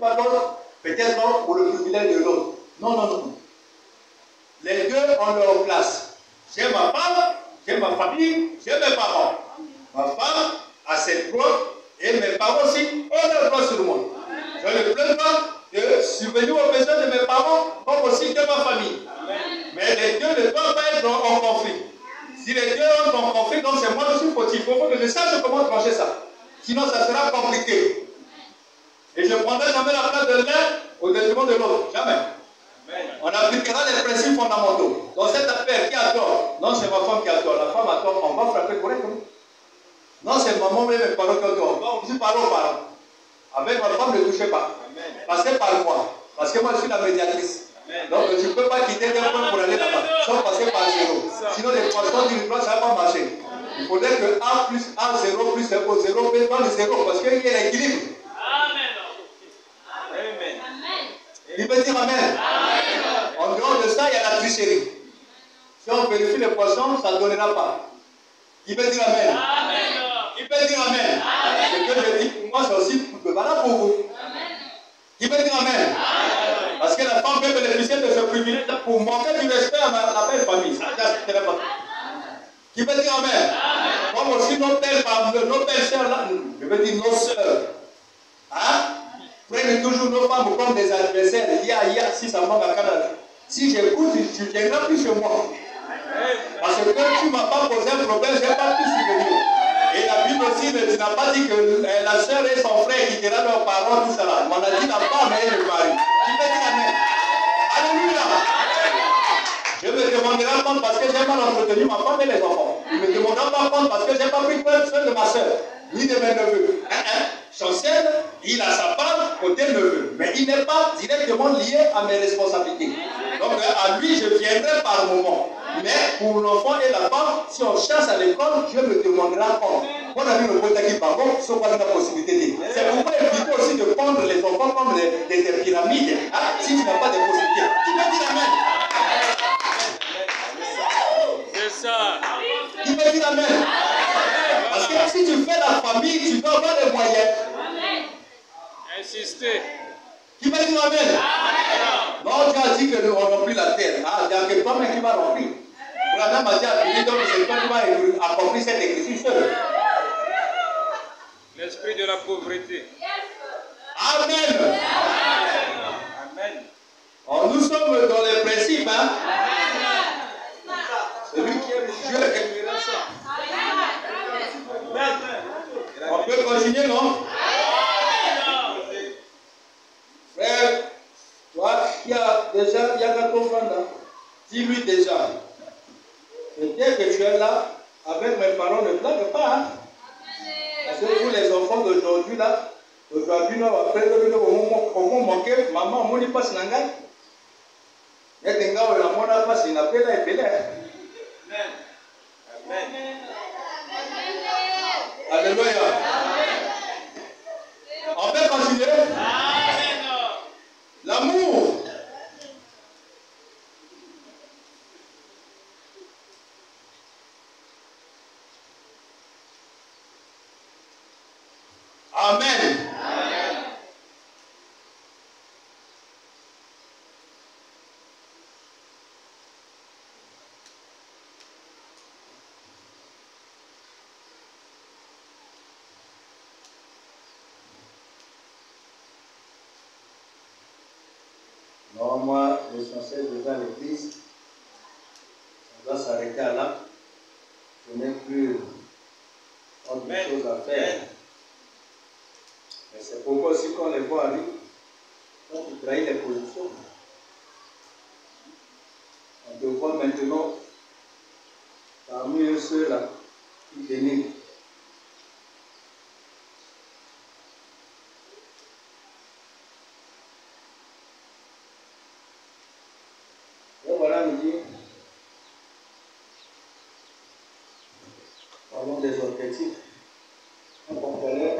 pas d'autre, peut-être pour le privilège de l'autre. Non, non, non. Les deux ont leur place. J'ai ma femme, j'ai ma famille, j'ai mes parents. Ma femme a ses droits et mes parents aussi ont leurs droits sur moi. Je ne plains pas de subvenir aux besoins de mes parents comme aussi de ma famille. Mais les deux ne doivent pas être en conflit. Si les deux sont en conflit, donc c'est moi qui suis fautif. Il faut que je sache comment trancher ça. Sinon, ça sera compliqué. Et je ne prendrai jamais la place de l'un au détriment de l'autre. Jamais. On appliquera les principes fondamentaux. Dans cette affaire, qui a tort? Non, c'est ma femme qui a tort. La femme a tort. On va frapper correctement. Non, c'est maman et mes parents qui ont tort. On va aussi parler aux parents. Avec ma femme, ne touchez pas. Passez par moi. Parce que moi, je suis la médiatrice. Donc, je ne peux pas quitter d'un point pour aller là-bas. Sans passer par zéro. Sinon, les poissons du plan, ça ne va pas marcher. Il faudrait que A plus A0 plus FO0 fait dans le zéro. Parce qu'il y a l'équilibre. Il peut dire Amen. Amen. En dehors de ça, il y a la tricherie. Si on vérifie les poissons, ça ne donnera pas. Il peut dire Amen. Amen. Il peut dire Amen. Amen. Ce que je dis pour moi, c'est aussi valable pour vous. Il peut dire Amen. Amen. Parce que la femme peut bénéficier de ce privilège pour manquer du respect à la belle famille. Ça, je ne pas. Qui peut dire Amen. Amen. Comme aussi nos belles sœurs là, je veux dire nos sœurs. Hein? Prennent toujours nos femmes comme des adversaires. Si ça manque à Canada. Si j'écoute, tu ne viendras plus chez moi. Parce que tu ne m'as pas posé un problème, je n'ai pas pu subvenir. Et la Bible aussi ne n'a pas dit que la sœur et son frère quittera leurs parents, tout ça là. On a dit la femme et le mari. Tu peux dire Amen. Alléluia. Je me demanderai compte parce que j'ai mal entretenu ma femme et les enfants. Je ne me demanderai pas compte parce que je n'ai pas pris soin de ma soeur, ni de mes neveux. Chancel, il a sa part côté neveu, mais il n'est pas directement lié à mes responsabilités. Donc à lui, je viendrai par moment. Mais pour l'enfant et la femme, si on chasse à l'école, je me demanderai compte. On a vu le côté qui par contre, ce n'est pas la possibilité. C'est pourquoi il faut aussi de prendre les enfants comme des pyramides. Hein? Si tu n'as pas de possibilités, tu peux dire Amen. C'est ça. Il peut dire Amen. Parce que si tu fais la famille, tu dois avoir les moyens. Insister. Qui va dire Amen? Non, Dieu a dit que nous remplit la terre. Ah, il y a que toi-même qui va remplir. Abraham a dit à Philippe, donc c'est toi qui vas accomplir cette écriture seule. L'esprit de la pauvreté. Amen. Amen. Oh, nous sommes dans les principes. Hein? Celui qui aime Dieu aimera ça. On peut continuer, non? Frère, toi qui as déjà, il y a 4 enfants là, dis-lui déjà. Dès que tu es là, avec mes parents, ne blague pas. Hein? Parce que vous, les enfants d'aujourd'hui là, aujourd'hui, nous, après, nous manquer, maman, on ne dit pas si nangai. Et t'es là, on n'a pas si n'a pas là, et puis là. Amen. Alléluia. On peut continuer. L'amour. Amen. Non, moi, l'essentiel déjà l'église, on doit s'arrêter à là. Je n'ai plus autre chose à faire. Mais c'est pourquoi aussi qu'on les voit aller, quand tu trahis les positions, on te voit maintenant parmi ceux-là qui dénigrent. Et voilà, nous dit, parlons des objectifs. On comprenait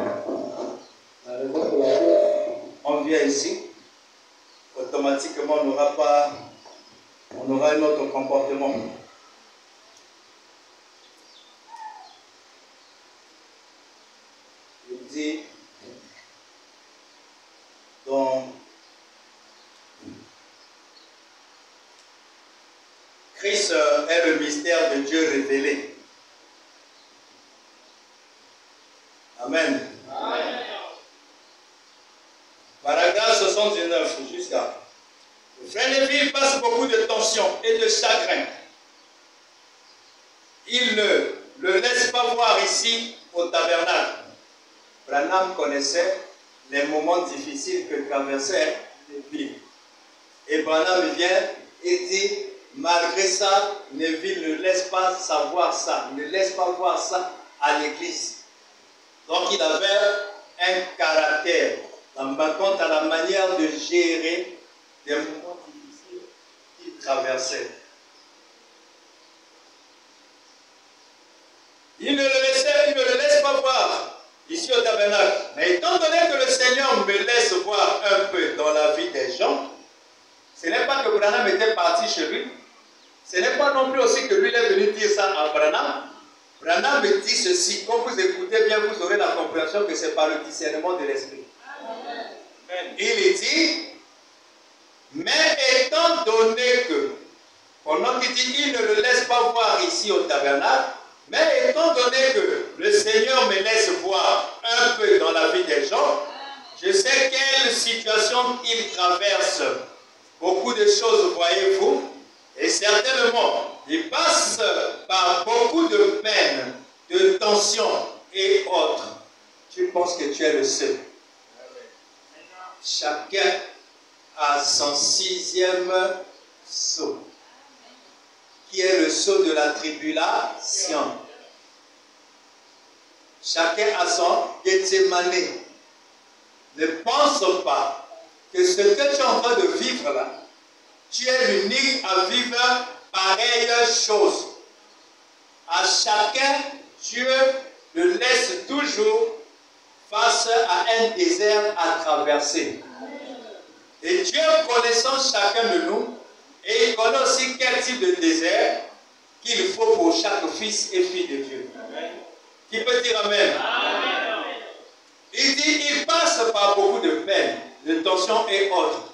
la raison pour laquelle on vient ici. Automatiquement, on aura un autre comportement. Il dit dans Christ est le mystère de Dieu révélé. Amen. Amen. Paragraphe 79 jusqu'à. Le frère Neville passe beaucoup de tensions et de chagrin. Il ne le laisse pas voir ici au tabernacle. Branham connaissait les moments difficiles que traversait Neville. Et Branham vient et dit, malgré ça, Neville ne laisse pas savoir ça, ne laisse pas voir ça à l'église. Donc il avait un caractère, quant à la manière de gérer des moments difficiles qu'il traversait. Il ne le laisse pas voir ici au tabernacle. Mais étant donné que le Seigneur me laisse voir un peu dans la vie des gens, ce n'est pas que Branham était parti chez lui. Ce n'est pas non plus aussi que lui est venu dire ça à Branham. Branham me dit ceci. Quand vous écoutez bien, vous aurez la compréhension que c'est par le discernement de l'esprit. Il dit, mais étant donné que, pendant qu'il dit, il ne le laisse pas voir ici au tabernacle, mais étant donné que le Seigneur me laisse voir un peu dans la vie des gens, je sais quelle situation il traverse. Beaucoup de choses, voyez-vous, et certainement, il passe par beaucoup de peines, de tensions et autres. Tu penses que tu es le seul. Chacun a son 6e sceau, qui est le sceau de la tribulation. Chacun a son Gethsemane. Ne pense pas que ce que tu es en train de vivre là, tu es l'unique à vivre pareille chose. À chacun, Dieu le laisse toujours face à un désert à traverser. Et Dieu, connaissant chacun de nous, et il connaît aussi quel type de désert qu'il faut pour chaque fils et fille de Dieu. Amen. Qui peut dire Amen? Amen. Il dit, il passe par beaucoup de peines, de tensions et autres.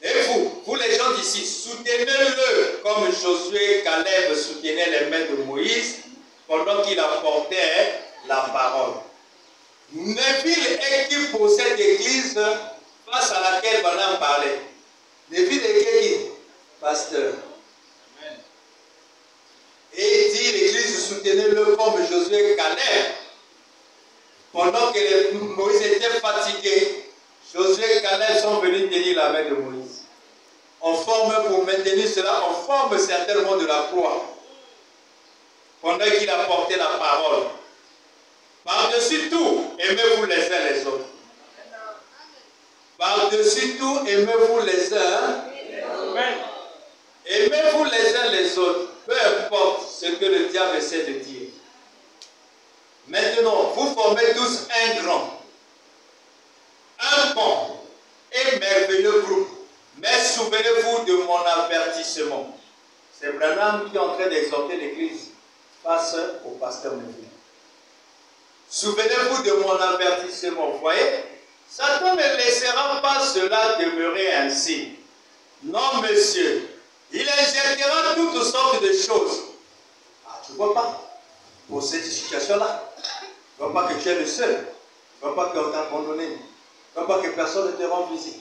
Et vous les gens d'ici, soutenez-le comme Josué et Caleb soutenaient les mains de Moïse pendant qu'il apportait la parole. Neville est qui pour cette église face à laquelle Branham parlait? Neville est qui? Pasteur. Amen. Et il dit l'église soutenez-le comme Josué et Caleb. Pendant que Moïse était fatigué, Josué et Caleb sont venus tenir la main de Moïse. On forme pour maintenir cela, on forme certainement de la croix. Pendant qu'il a porté la parole. Par-dessus tout, aimez-vous les uns les autres. Par-dessus tout, aimez-vous les uns. Aimez-vous les uns les autres, peu importe ce que le diable essaie de dire. Maintenant, vous formez tous un grand, un bon et merveilleux groupe. Mais souvenez-vous de mon avertissement. C'est Branham qui est en train d'exhorter l'église face au pasteur Neville. Souvenez-vous de mon avertissement. Vous voyez, Satan ne laissera pas cela demeurer ainsi. Non, monsieur. Il injectera toutes sortes de choses. Ah, tu ne vois pas? Pour cette situation-là, tu ne vois pas que tu es le seul. Tu ne vois pas qu'on t'a abandonné. Tu ne vois pas que personne ne te rend visite.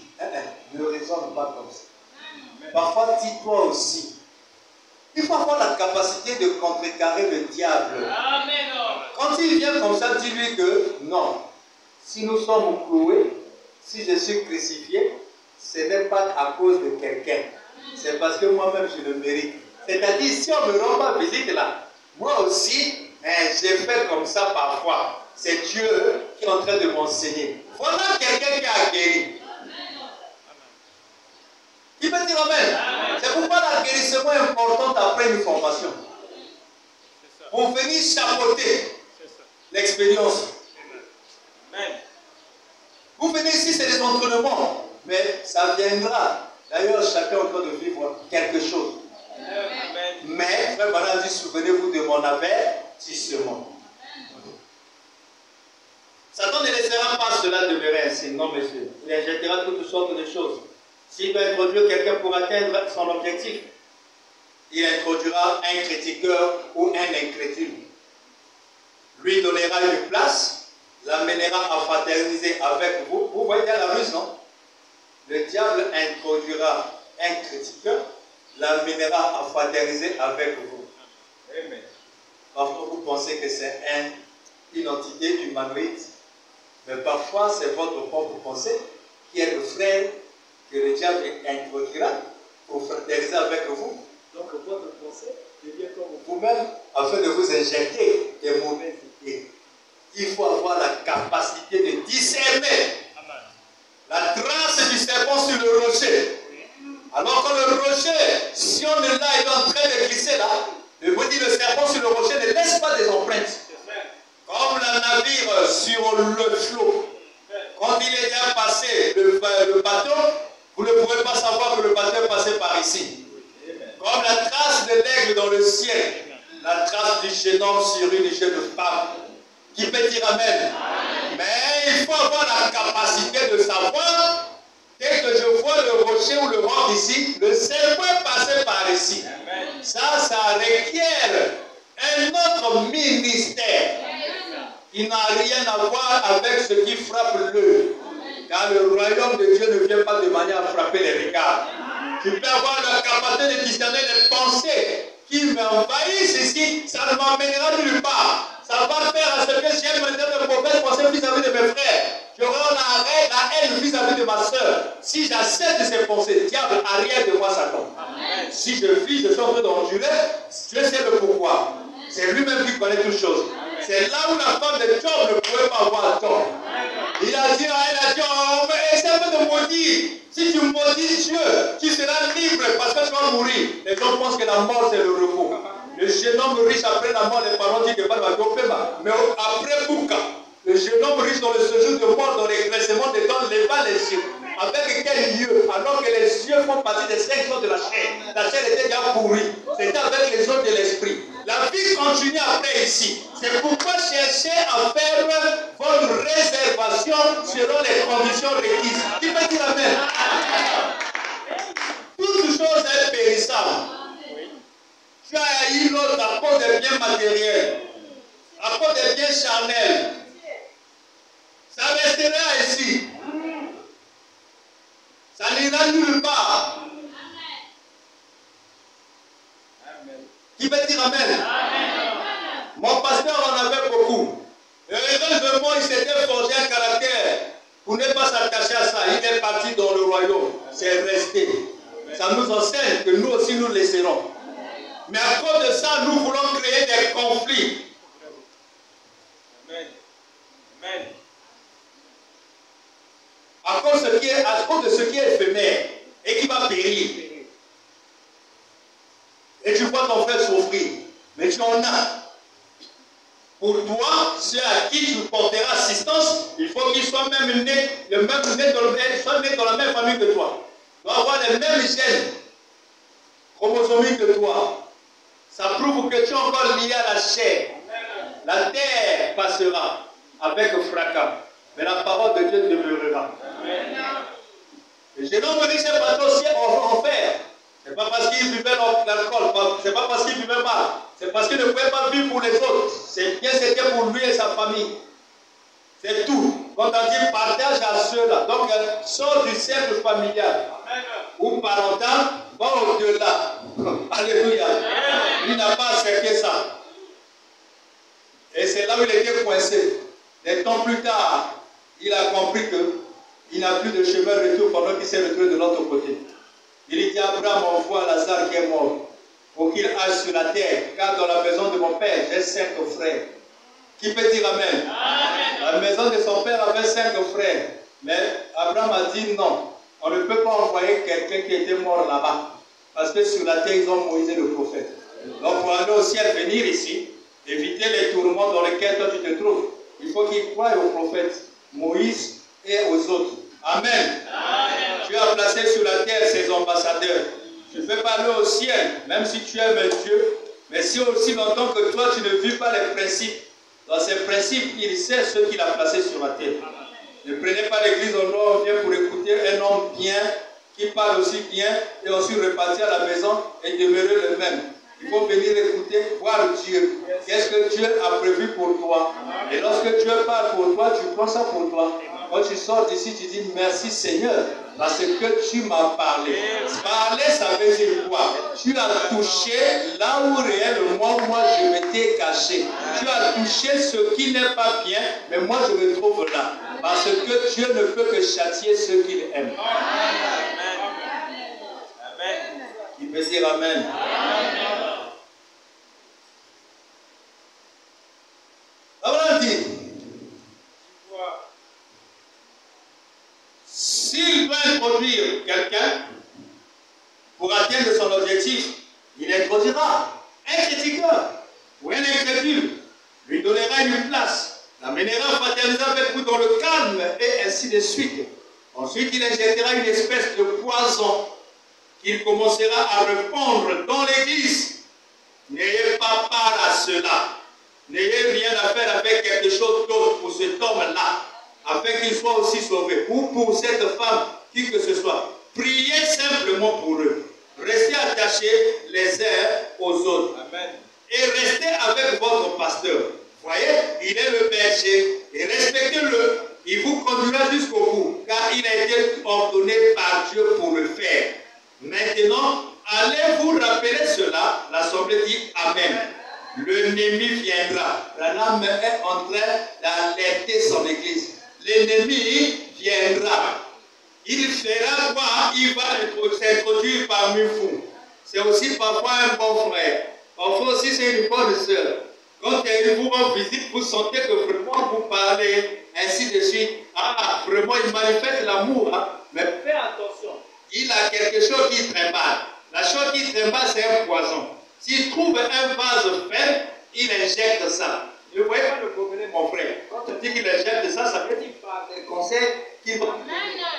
Ne raisonne pas comme ça. Parfois, dis-toi aussi. Il faut avoir la capacité de contrecarrer le diable. Amen. Quand il vient comme ça, dis-lui que non. Si nous sommes cloués, si je suis crucifié, ce n'est pas à cause de quelqu'un. C'est parce que moi-même je le mérite. C'est-à-dire, si on ne me rend pas visite là, moi aussi, j'ai fait comme ça parfois. C'est Dieu qui est en train de m'enseigner. Voilà quelqu'un qui a guéri. Qui peut dire Amen? C'est pourquoi la guérissement est importante après une formation. Pour venir chapeauter l'expérience. Vous venez ici, c'est des entraînements. Mais ça viendra. D'ailleurs, chacun est en train de vivre quelque chose. Amen. Mais, frère Branham dit, souvenez-vous de mon avertissement. Satan ne laissera pas cela demeurer ainsi. Non, monsieur. Il injectera toutes sortes de choses. S'il doit introduire quelqu'un pour atteindre son objectif, il introduira un critiqueur ou un incrédule. Lui donnera une place, l'amènera à fraterniser avec vous. Vous voyez bien la ruse, non? Le diable introduira un critiqueur, l'amènera à fraterniser avec vous. Amen. Parfois, vous pensez que c'est une entité humanoïde, mais parfois, c'est votre propre pensée qui est le frère que le diable introduira pour fraterniser avec vous. Donc, votre pensée devient comme vous-même afin de vous injecter des mauvaises idées. Il faut avoir la capacité de discerner la trace du serpent sur le rocher. Alors que le rocher, si on est là, il est en train de glisser là, le serpent sur le rocher ne laisse pas des empreintes. Comme le navire sur le flot. Quand il est déjà passé le bateau, vous ne pouvez pas savoir que le bateau est passé par ici. Comme la trace de l'aigle dans le ciel, la trace du jeune homme sur une jeune femme. Qui peut dire Amen? Mais il faut avoir la capacité de savoir, dès que je vois le rocher ou le roc ici, le serpent est passé par ici. Ça requiert un autre ministère qui n'a rien à voir avec ce qui frappe l'œil. Car le royaume de Dieu ne vient pas de manière à frapper les regards. Tu peux avoir la capacité de discerner les pensées qui m'envahissent ici, ça ne m'emmènera nulle part. Ça va faire à ce que j'aime maintenant de mauvaises pensées vis-à-vis de mes frères. J'aurai la haine vis-à-vis de ma soeur. Si j'accepte ces pensées, diable, arrière de moi Satan. Amen. Si je vis, je suis en train d'endurer, Dieu sait le pourquoi. C'est lui-même qui connaît toutes choses. C'est là où la femme de Job ne pouvait pas avoir tort. Elle a dit, oh, mais essaie de maudire. Si tu maudis Dieu, tu seras libre parce que tu vas mourir. Les gens pensent que la mort c'est le repos. Le jeune homme riche après la mort, les parents disent que pas va faire. Mais après Bouka, le jeune homme riche dans le séjour de mort, dans les graissements des dents, leva les yeux. Avec quel yeux? Alors que les yeux font partie des 5 jours de la chair. La chair était déjà pourrie. C'était avec les os de l'esprit. La vie continue après ici. C'est pourquoi cherchez à faire votre réservation selon les conditions requises. Qui peut dire Amen? Toute chose est périssable. Tu as eu l'autre à cause des biens matériels, à cause des biens charnels. Ça restera ici. Ça n'ira nulle part. Amen. Qui peut dire Amen? Amen. Mon pasteur en avait beaucoup. Et heureusement, il s'était forgé un caractère pour ne pas s'attacher à ça. Il est parti dans le royaume. C'est resté. Ça nous enseigne que nous aussi nous laisserons. Mais à cause de ça, nous voulons créer des conflits. Amen. Amen. À cause de ce qui est éphémère et qui va périr. Et tu vois ton frère souffrir. Mais tu en as. Pour toi, ceux à qui tu porteras assistance, il faut qu'ils soient même nés, soit nés dans la même famille que toi. Ils doivent avoir les mêmes gènes chromosomiques que toi. Ça prouve que tu es encore lié à la chair. La terre passera avec fracas, mais la parole de Dieu demeurera. Le jeune homme riche est parti aussi en fer. Ce n'est pas parce qu'il buvait l'alcool, ce n'est pas parce qu'il buvait mal, c'est parce qu'il ne pouvait pas vivre pour les autres. C'est bien, c'était pour lui et sa famille. C'est tout. Quand on dit partage à ceux-là, donc sort du cercle familial ou parental, va au-delà. Alléluia. Il n'a pas accepté ça. Et c'est là où il était coincé. Des temps plus tard, il a compris qu'il n'a plus de chemin de retour pendant qu'il s'est retrouvé de l'autre côté. Il dit à Abraham, envoie Lazare qui est mort pour qu'il aille sur la terre, car dans la maison de mon père, j'ai 5 frères. Qui peut dire Amen? Amen. La maison de son père avait 5 frères. Mais Abraham a dit non, on ne peut pas envoyer quelqu'un qui était mort là-bas. Parce que sur la terre, ils ont Moïse le prophète. Donc pour aller au ciel, venir ici, éviter les tourments dans lesquels toi tu te trouves, il faut qu'il croie au prophète Moïse et aux autres. Amen. Amen. Tu as placé sur la terre ces ambassadeurs. Tu ne peux pas aller au ciel, même si tu aimes Dieu, mais si aussi longtemps que toi tu ne vis pas les principes, dans ces principes, il sait ce qu'il a placé sur la terre. Ne prenez pas l'église au nord, on vient pour écouter un homme bien qui parle aussi bien et ensuite repartir à la maison et demeurer le même. Il faut venir écouter, voir Dieu. Qu'est-ce que Dieu a prévu pour toi? Et lorsque Dieu parle pour toi, tu prends ça pour toi. Quand tu sors d'ici, tu dis merci Seigneur, parce que tu m'as parlé. Parler, ça veut dire quoi? Tu as touché là où réellement moi je m'étais caché. Tu as touché ce qui n'est pas bien, mais moi je me trouve là. Parce que Dieu ne peut que châtier ceux qu'il aime. Il peut dire Amen. Abraham dit, s'il veut introduire quelqu'un pour atteindre son objectif, il introduira un critiqueur ou un incrédule, lui donnera une place, l'amènera fraterniser avec vous dans le calme et ainsi de suite. Ensuite, il injectera une espèce de poison qu'il commencera à répandre dans l'église. N'ayez pas part à cela. N'ayez rien à faire avec quelque chose d'autre pour cet homme-là, afin qu'il soit aussi sauvé. Ou pour cette femme, qui que ce soit. Priez simplement pour eux. Restez attachés les uns aux autres. Amen. Et restez avec votre pasteur. Voyez, il est le berger. Et respectez-le. Il vous conduira jusqu'au bout, car il a été ordonné par Dieu pour le faire. Maintenant, allez vous rappeler cela. L'Assemblée dit Amen. L'ennemi viendra. Branham est en train d'alerter son église. L'ennemi viendra. Il fera quoi? Il va s'introduire parmi vous. C'est aussi parfois un bon frère. Parfois aussi c'est une bonne sœur. Quand il vous rend visite, vous sentez que vraiment vous parlez, ainsi de suite. Ah, vraiment il manifeste l'amour. Hein? Mais fais attention. Il a quelque chose qui trimballe. La chose qui trimballe, c'est un poison. S'il trouve un vase faible, il injecte ça. Ne voyez pas le problème, mon frère. Quand on dit qu'il injecte ça, ça veut dire par des conseils,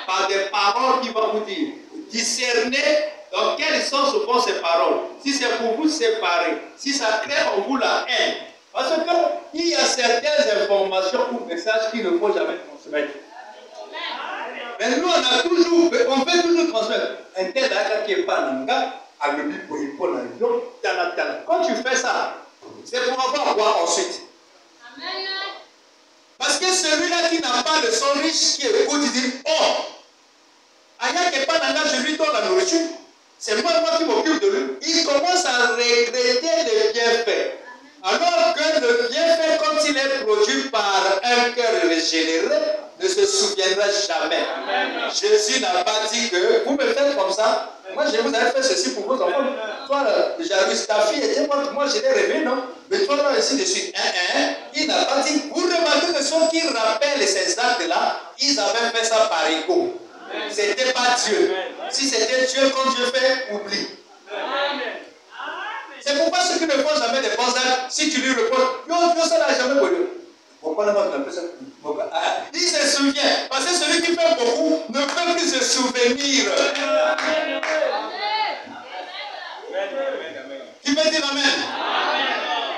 par des paroles qu'il va vous dire. Discernez dans quel sens se font ces paroles. Si c'est pour vous séparer, si ça crée en vous la haine. Parce qu'il y a certaines informations ou messages qu'il ne faut jamais transmettre. Mais nous, on fait toujours transmettre. Un tel acte qui est pas dans le gars. Quand tu fais ça, c'est pour avoir quoi ensuite? Amen. Parce que celui-là qui n'a pas le sang riche, qui écoute, il dit, oh, Aya qui n'est pas dans là, je lui donne la nourriture. C'est moi qui m'occupe de lui. Il commence à regretter les bienfaits. Alors que le bienfait, quand il est produit par un cœur régénéré, ne se souviendra jamais. Amen. Jésus n'a pas dit que vous me faites comme ça. Moi, je vous ai fait ceci pour vos enfants. Toi, Jarus, ta fille était morte. Moi, je l'ai rêvé, non? Mais toi, là, ici de suite. Il n'a pas dit. Vous remarquez que ceux qui rappellent ces actes-là, ils avaient fait ça par ego. Ce n'était pas Dieu. Si c'était Dieu, quand Dieu fait, oublie. C'est pourquoi ceux qui ne font jamais des bons actes, si tu lui reproches, ça n'a jamais connu. Pourquoi ne pas ça? Il se souvient. Parce que celui qui fait beaucoup ne peut plus se souvenir. Qui peut dire Amen?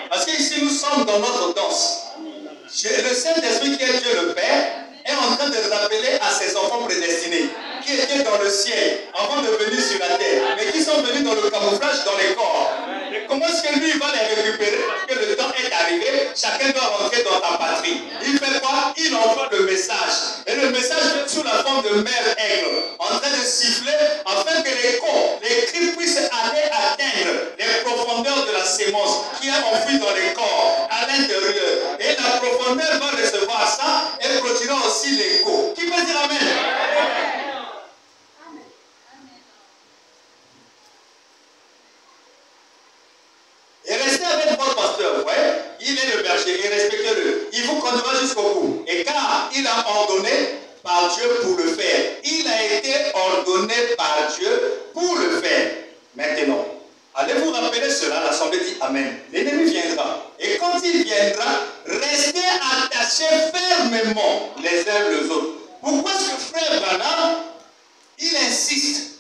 Parce qu'ici nous sommes dans notre danse. Le Saint-Esprit qui est Dieu le Père est en train de rappeler à ses enfants prédestinés qui étaient dans le ciel avant de venir sur la terre, mais qui sont venus dans le camouflage dans les corps. Comment est-ce que lui va les récupérer? Parce que le temps est arrivé, chacun doit rentrer dans ta patrie. Il fait quoi? Il envoie le message. Et le message vient sous la forme de mère aigle, en train de siffler, afin que les cris puissent aller atteindre les profondeurs de la sémence qui est enfouie dans les corps, à l'intérieur. Et la profondeur va recevoir ça et produira aussi l'écho. Qui peut dire Amen? Et restez avec votre pasteur, ouais. Il est le berger et respectez-le. Il vous conduira jusqu'au bout. Et car il a ordonné par Dieu pour le faire. Il a été ordonné par Dieu pour le faire. Maintenant, allez vous rappeler cela, l'Assemblée dit Amen. L'ennemi viendra. Et quand il viendra, restez attachés fermement les uns les autres. Pourquoi est-ce que frère Branham, il insiste?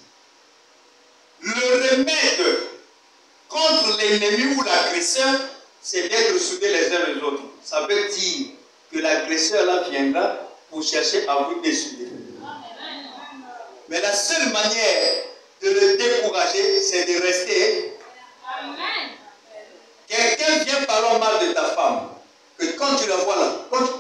Le remède contre l'ennemi ou l'agresseur, c'est d'être soudés les uns les autres. Ça veut dire que l'agresseur là viendra pour chercher à vous dessouder. Mais la seule manière de le décourager, c'est de rester. Amen. Quelqu'un vient parler mal de ta femme. Que quand tu la vois là, quand tu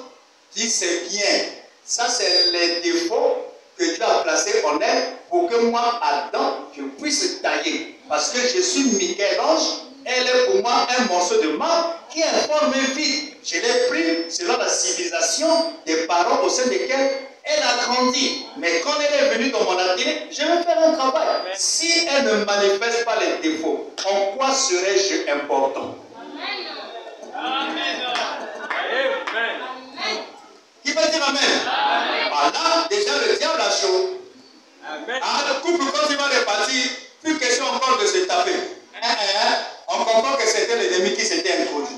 dis c'est bien, ça c'est les défauts que Dieu a placés en elle pour que moi, Adam, je puisse tailler. Parce que je suis Michel-Ange, elle est pour moi un morceau de marbre qui informe vite. Je l'ai pris selon la civilisation des parents au sein desquels elle a grandi. Mais quand elle est venue dans mon atelier, je vais faire un travail. Si elle ne manifeste pas les défauts, en quoi serais-je important? Amen. Amen. Qui peut dire Amen? Voilà, déjà le diable a chaud. Amen. Ah, le couple, quand il va repartir, plus question encore de se taper. On comprend que c'était l'ennemi qui s'était introduit.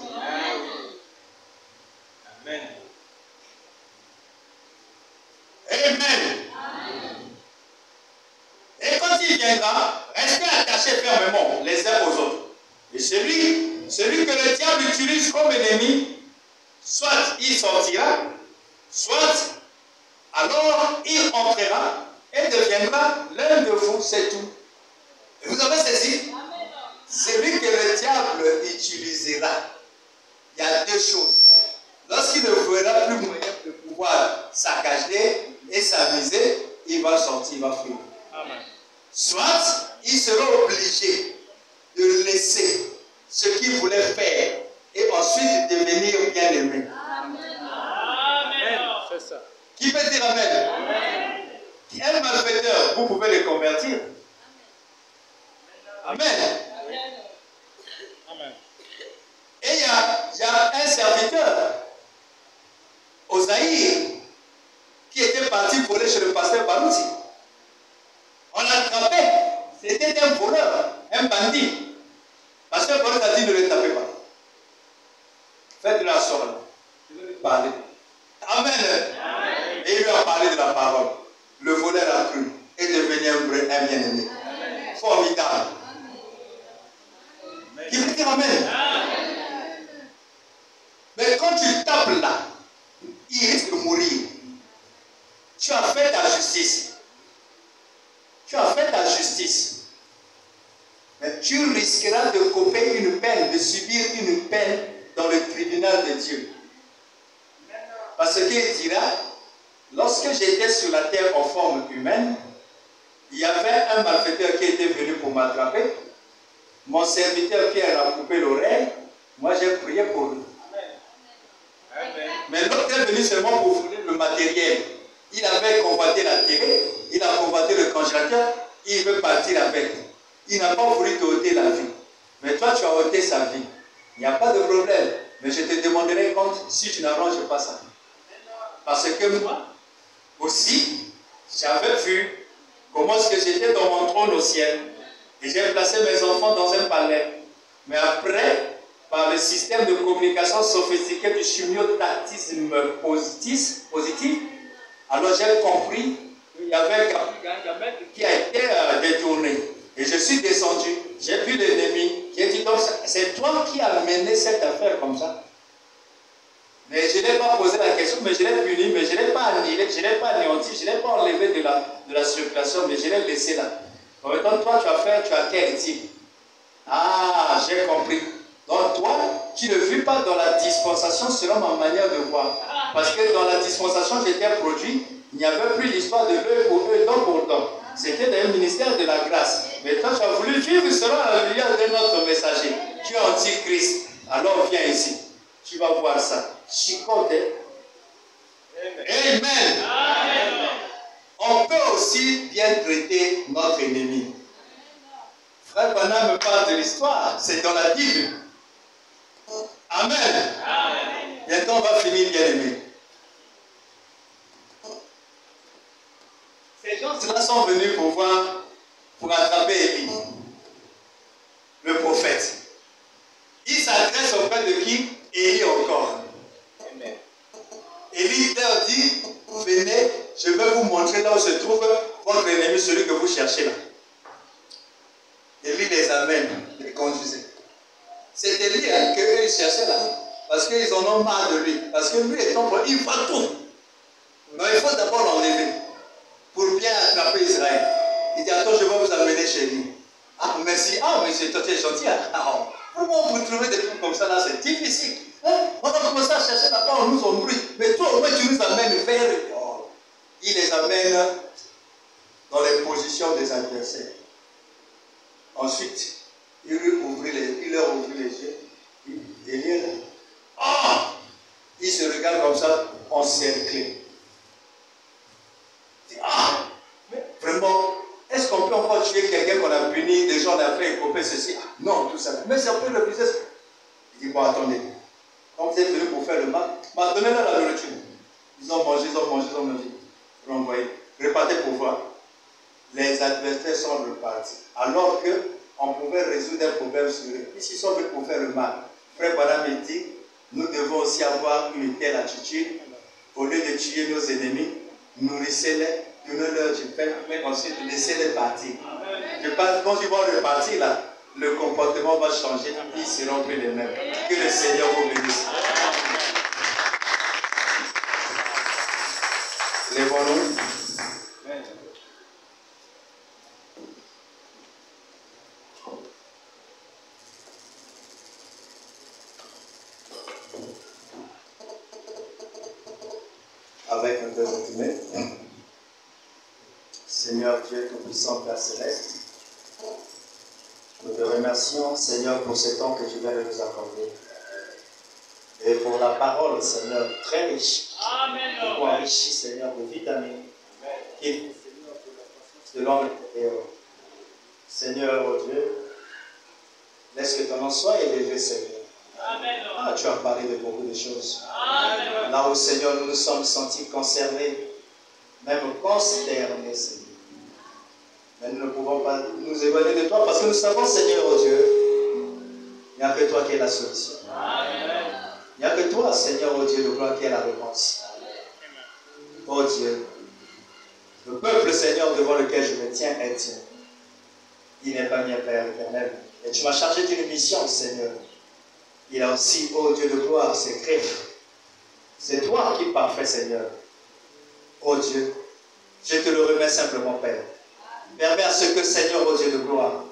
Amen. Amen. Et quand il viendra, restez attachés fermement les uns aux autres. Et celui que le diable utilise comme ennemi, soit il sortira, soit alors il entrera et deviendra l'un de vous, c'est tout. Et vous avez saisi? Celui que le diable utilisera, il y a deux choses. Lorsqu'il ne verra plus moyen de pouvoir saccager et s'amuser, il va sortir, il va fuir. Amen. Soit il sera obligé de laisser ce qu'il voulait faire et ensuite devenir bien-aimé. Amen. C'est ça. Qui peut dire Amen? Un malfaiteur, vous pouvez le convertir. Amen. Amen. Et il y a un serviteur, Osaïr, qui était parti voler chez le pasteur Balouti. On l'a attrapé. C'était un voleur, un bandit. Pasteur Balouti a dit ne le tapez pas. Faites de la sorte. Je vais lui parler. Amen. Et il lui a parlé de la parole. Le voleur a cru et devenu un bien-aimé. Formidable. Qui peut dire Amen? Mais quand tu tapes là, il risque de mourir. Tu as fait ta justice. Tu as fait ta justice. Mais tu risqueras de couper une peine, de subir une peine dans le tribunal de Dieu. Parce qu'il dira, lorsque j'étais sur la terre en forme humaine, il y avait un malfaiteur qui était venu pour m'attraper. Mon serviteur Pierre a coupé l'oreille. Moi, j'ai prié pour lui. Mais l'autre est venu seulement pour voler le matériel. Il avait convoité la télé, il a convoité le congélateur, il veut partir avec. Il n'a pas voulu te ôter la vie. Mais toi, tu as ôté sa vie. Il n'y a pas de problème. Mais je te demanderai compte si tu n'arranges pas ça. Parce que moi, aussi, j'avais vu comment est-ce que j'étais dans mon trône au ciel. Et j'ai placé mes enfants dans un palais. Mais après, par le système de communication sophistiqué du chimiotactisme positif, alors j'ai compris qu'il y avait un gamètre qui a été détourné. Et je suis descendu, j'ai vu l'ennemi, j'ai dit donc c'est toi qui as mené cette affaire comme ça. Mais je n'ai pas posé la question, mais je l'ai puni, mais je ne l'ai pas annihilé, je ne l'ai pas anéanti, je ne l'ai pas enlevé de la circulation, mais je l'ai laissé là. En même temps, toi tu as quel type? Ah, j'ai compris. Donc toi, tu ne vis pas dans la dispensation selon ma manière de voir. Parce que dans la dispensation, j'étais produit, il n'y avait plus l'histoire de l'œil pour œil, dent pour dent. C'était dans le ministère de la grâce. Mais toi, tu as voulu vivre selon la lumière de notre messager. Tu es antichrist. Alors viens ici. Tu vas voir ça. Chicote. Amen. Amen. On peut aussi bien traiter notre ennemi. Frère Bana me parle de l'histoire. C'est dans la Bible. Amen. Amen. Bientôt on va finir bien aimé. Ces gens-là sont venus pour attraper Élie, le prophète. Il s'adresse auprès de qui? Élie encore. Amen. Élie leur dit, venez, je vais vous montrer là où se trouve votre ennemi, celui que vous cherchez là. Élie les amène, les conduisait. C'est Élie qu'eux cherchaient là. Parce qu'ils en ont marre de lui. Parce que lui étant bon, il va tout. Mais il faut d'abord l'enlever. Pour bien attrapé Israël. Il dit, attends, je vais vous amener chez lui. Ah, merci. Ah, monsieur, toi, tu es gentil. Ah, comment vous trouvez des trucs comme ça là, c'est difficile. Hein? On a commencé à chercher d'abord, on nous embrouille. Mais toi, au moins, tu nous amènes vers le corps. Il les amène dans les positions des adversaires. Ensuite, il leur ouvrit les yeux. Et il là. Ah! Il se regarde comme ça, encerclé. Il dit, ah! Mais vraiment, est-ce qu'on peut encore tuer quelqu'un qu'on a puni, des gens on a fait écoper ceci? Non, tout ça. Mais c'est un peu le business. Il dit, bon, attendez. Quand vous êtes venus pour faire le mal, donnez-leur la nourriture. Ils ont mangé, ils ont mangé. Renvoyé. Repartez pour voir. Les adversaires sont repartis. Alors qu'on pouvait résoudre un problème sur eux. Puisqu'ils sont venus pour faire le mal. Frère Badam me dit, nous devons aussi avoir une telle attitude. Au lieu de tuer nos ennemis, nourrissez-les, donnez-leur du pain, mais ensuite laissez-les partir. Je pense quand ils vont repartir là, le comportement va changer, ils seront plus les mêmes. Que le Seigneur vous bénisse. Lèvons-nous. Avec un cœur intimé. Seigneur Dieu Tout-Puissant, Père Céleste, nous te remercions, Seigneur, pour ce temps que tu viens de nous accorder. Et pour la parole, Seigneur, très riche. Amen. Beaucoup enrichie, Seigneur, de vitamines. Qui, selon le théo. Seigneur, oh Dieu, laisse que ton nom soit élevé, Seigneur. Amen. Ah, tu as parlé de beaucoup de choses. Amen. Là où, Seigneur, nous nous sommes sentis concernés, même consternés, Seigneur. Mais nous ne pouvons pas nous éloigner de toi parce que nous savons, Seigneur, oh Dieu, il n'y a que toi qui es la solution. Amen. Il n'y a que toi, Seigneur, oh Dieu, de gloire, qui est la réponse. Oh Dieu, le peuple, Seigneur, devant lequel je me tiens est tien. Il n'est pas mien, Père éternel. Et tu m'as chargé d'une mission, Seigneur. Il a aussi, oh Dieu de gloire, ses griffes. C'est toi qui es parfait, Seigneur. Oh Dieu, je te le remets simplement, Père. Permets à ce que, Seigneur, oh Dieu de gloire,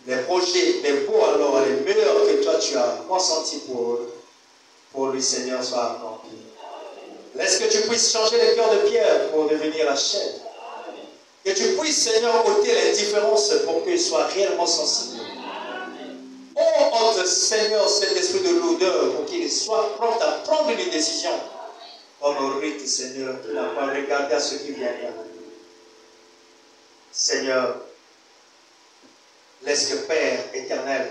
les projets, les beaux alors, les meilleurs que toi tu as consentis pour lui, Seigneur, soient accomplis. Laisse que tu puisses changer les cœurs de pierre pour devenir la chair. Que tu puisses, Seigneur, ôter les différences pour qu'ils soient réellement sensibles. Oh, ôte, Seigneur, cet esprit de lourdeur pour qu'il soit prompt à prendre une décision. Comme au rite, Seigneur, tu n'as pas regardé à ce qui vient d'arriver. Seigneur, laisse que Père éternel,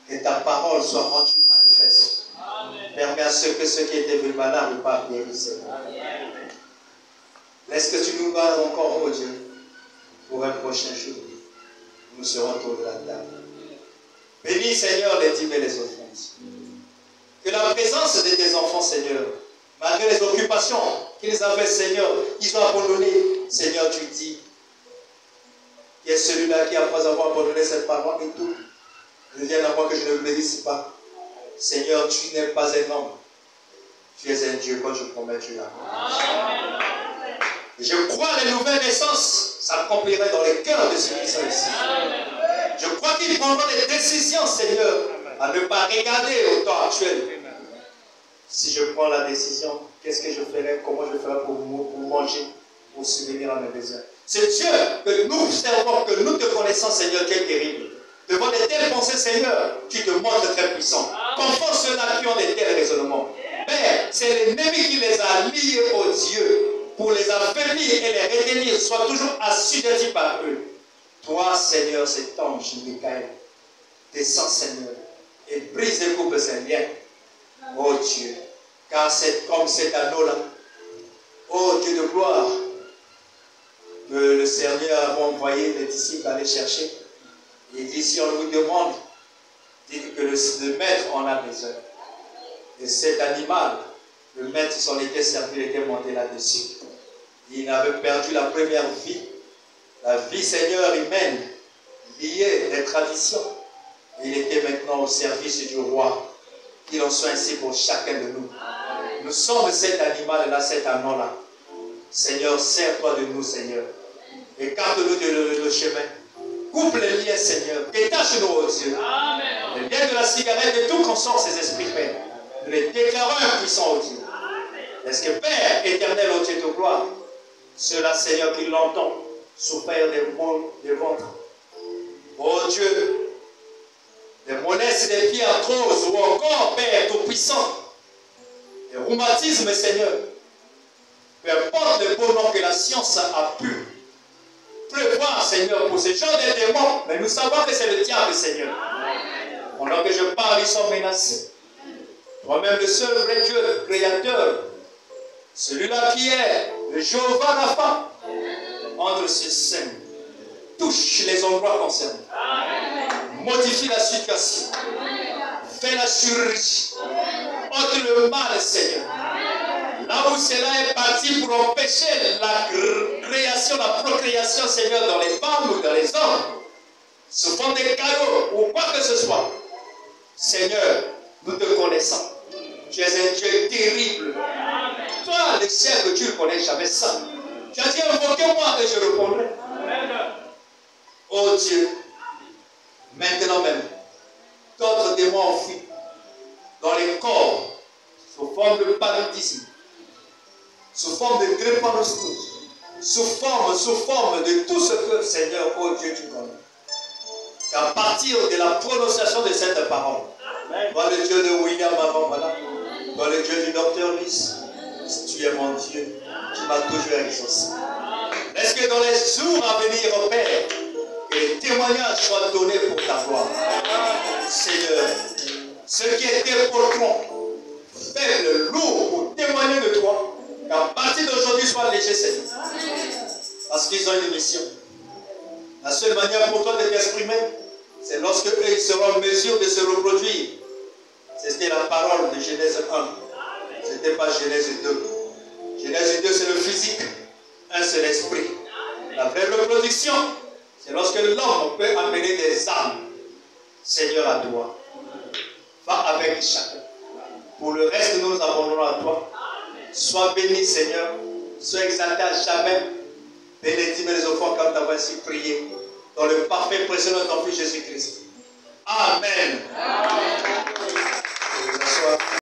que ta parole soit rendue manifeste. Amen. Permets à ceux qui étaient venus malades par guérir, Seigneur. Amen. Laisse que tu nous gardes encore, oh Dieu, pour un prochain jour. Nous serons autour de la table. Bénis, Seigneur, les dîmes et les offrandes. Que la présence de tes enfants, Seigneur, malgré les occupations qu'ils avaient, Seigneur, qu'ils ont abandonnées, Seigneur, tu dis, qui est celui-là qui, après avoir abandonné ses parents et tout, ne vienne à moi que je ne le bénisse pas. Seigneur, tu n'es pas un homme. Tu es un Dieu, quand je promets, tu l'as. Je crois les nouvelles naissances s'accompliraient dans les cœurs de ceux qui sont ici. Je crois qu'ils prendront des décisions, Seigneur, à ne pas regarder au temps actuel. Si je prends la décision, qu'est-ce que je ferai, comment je ferai pour manger, pour subvenir à mes besoins. C'est Dieu que nous servons, que nous te connaissons, Seigneur, qui est terrible. Devant de telles pensées, Seigneur, tu te montres très puissant. Confond ceux-là qui ont de tels raisonnements. Père, c'est l'ennemi qui les a liés au Dieu pour les affaiblir et les retenir, soit toujours assujettis par eux. Toi, Seigneur, cet ange, Michael, descends, Seigneur, et brise et coupe ces liens. Oh Dieu, car c'est comme cet anneau-là, oh Dieu de gloire, que le Seigneur a envoyé les disciples aller chercher. Il dit, si on vous demande, dites que le maître en a besoin. Et cet animal, le maître s'en était servi, il était monté là-dessus. Il avait perdu la première vie. La vie, Seigneur, humaine, liée des traditions. Il était maintenant au service du roi. Qu'il en soit ainsi pour chacun de nous. Nous sommes cet animal-là, cet anneau-là. Seigneur, sers-toi de nous, Seigneur. Écarte-nous de le chemin. Coupe les liens, Seigneur. Détache-nous, oh Dieu. Les liens de la cigarette et tout qu'on sort ces esprits, Père. Nous les déclarons impuissants, oh Dieu. Est-ce que Père éternel, oh Dieu de gloire, ceux-là, Seigneur, qui l'entend souffrir des maux de ventre. Oh Dieu, des mollesses, des pieds arthroses, ou encore, Père tout-puissant, des rhumatismes, Seigneur. Peu importe le beau nom que la science a pu prévoir, Seigneur, pour ce genre de démons, mais nous savons que c'est le diable, Seigneur. Pendant que je parle, ils sont menacés. Toi-même, le seul vrai Dieu, créateur, celui-là qui est le Jéhovah Rapha, entre ses seins, touche les endroits concernés. Modifie la situation. Fais la chirurgie. Ôte le mal, Seigneur. Là où cela est parti pour empêcher la création, la procréation, Seigneur, dans les femmes ou dans les hommes, sous forme de caillots ou quoi que ce soit. Seigneur, nous te connaissons. Tu es un Dieu terrible. Toi, le ciel, tu ne connais jamais ça. Tu as dit, invoquez-moi et je répondrai. Oh Dieu, maintenant même, d'autres démons enfuis dans les corps, sous forme de paludisme, sous forme de drépanocytose, sous forme de tout ce que, Seigneur, oh Dieu, tu connais. Qu'à partir de la prononciation de cette parole, toi le Dieu de William avant, voilà, toi le Dieu du docteur Lys, tu es mon Dieu, tu m'as toujours exaucé. Est-ce que dans les jours à venir, oh Père, que les témoignages soient donnés pour ta gloire, Seigneur, ceux qui étaient portants, faibles, lourds, pour témoigner de toi, qu'à partir d'aujourd'hui soient légers, Seigneur. Parce qu'ils ont une mission. La seule manière pour toi de t'exprimer, c'est lorsque eux ils seront en mesure de se reproduire. C'était la parole de Genèse 1. Ce n'était pas Genèse 2. Genèse 2, c'est le physique. Un, c'est l'esprit. La vraie reproduction, c'est lorsque l'homme peut amener des âmes. Seigneur, à toi. Va avec chacun. Pour le reste, nous nous abandonnons à toi. Sois béni, Seigneur. Sois exalté à jamais. Bénédis mes enfants comme tu as ainsi prié. Dans le parfait précieux de ton Fils Jésus-Christ. Amen. Amen.